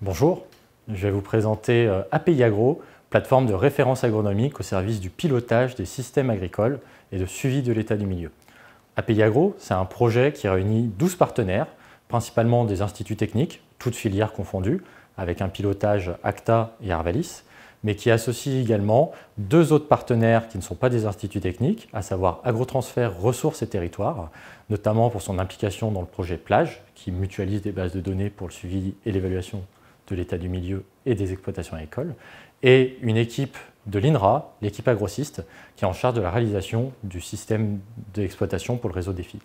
Bonjour, je vais vous présenter API Agro, plateforme de référence agronomique au service du pilotage des systèmes agricoles et de suivi de l'état du milieu. API Agro, c'est un projet qui réunit 12 partenaires, principalement des instituts techniques, toutes filières confondues, avec un pilotage ACTA et Arvalis, mais qui associe également deux autres partenaires qui ne sont pas des instituts techniques, à savoir Agrotransfert Ressources et Territoires, notamment pour son implication dans le projet Plage, qui mutualise des bases de données pour le suivi et l'évaluation de l'état du milieu et des exploitations agricoles, et une équipe de l'INRA, l'équipe agrociste, qui est en charge de la réalisation du système d'exploitation pour le réseau Défi.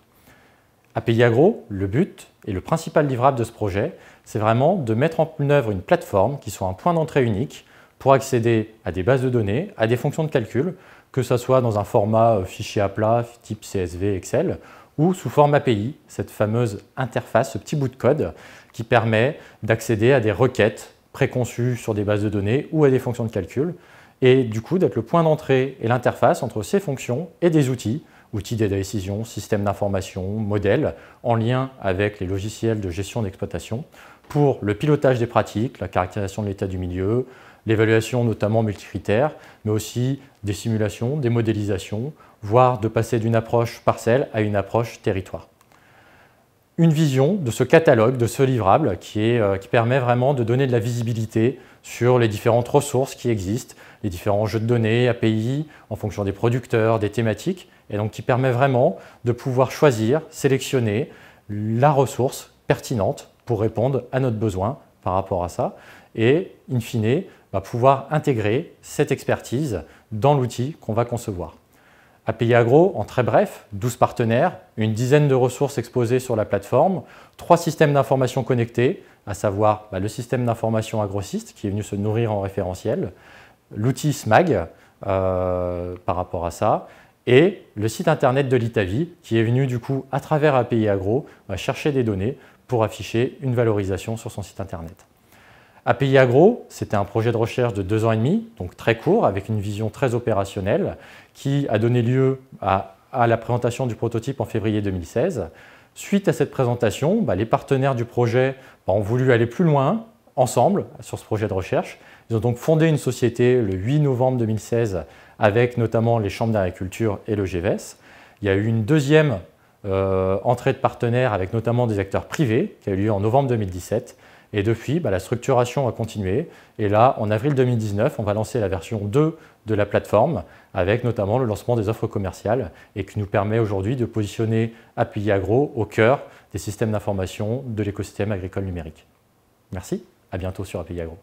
API Agro, le but et le principal livrable de ce projet, c'est vraiment de mettre en œuvre une plateforme qui soit un point d'entrée unique pour accéder à des bases de données, à des fonctions de calcul, que ce soit dans un format fichier à plat, type CSV, Excel, ou sous forme API, cette fameuse interface, ce petit bout de code qui permet d'accéder à des requêtes préconçues sur des bases de données ou à des fonctions de calcul, et du coup d'être le point d'entrée et l'interface entre ces fonctions et des outils de décision, systèmes d'information, modèles, en lien avec les logiciels de gestion d'exploitation, pour le pilotage des pratiques, la caractérisation de l'état du milieu, l'évaluation notamment multicritères, mais aussi des simulations, des modélisations, voire de passer d'une approche parcelle à une approche territoire. Une vision de ce catalogue, de ce livrable qui permet vraiment de donner de la visibilité sur les différentes ressources qui existent, les différents jeux de données, API, en fonction des producteurs, des thématiques, et donc qui permet vraiment de pouvoir choisir, sélectionner la ressource pertinente pour répondre à notre besoin par rapport à ça, et in fine, pouvoir intégrer cette expertise dans l'outil qu'on va concevoir. API Agro, en très bref, 12 partenaires, une dizaine de ressources exposées sur la plateforme, 3 systèmes d'information connectés, à savoir le système d'information agrociste qui est venu se nourrir en référentiel, l'outil SMAG par rapport à ça, et le site internet de l'Itavi qui est venu du coup à travers API Agro chercher des données pour afficher une valorisation sur son site internet. API Agro, c'était un projet de recherche de 2 ans et demi, donc très court, avec une vision très opérationnelle, qui a donné lieu à la présentation du prototype en février 2016. Suite à cette présentation, les partenaires du projet ont voulu aller plus loin, ensemble, sur ce projet de recherche. Ils ont donc fondé une société le 8 novembre 2016, avec notamment les chambres d'agriculture et le GVS. Il y a eu une deuxième entrée de partenaires, avec notamment des acteurs privés, qui a eu lieu en novembre 2017. Et depuis, la structuration a continué. Et là, en avril 2019, on va lancer la version 2 de la plateforme, avec notamment le lancement des offres commerciales, et qui nous permet aujourd'hui de positionner API Agro au cœur des systèmes d'information de l'écosystème agricole numérique. Merci, à bientôt sur API Agro.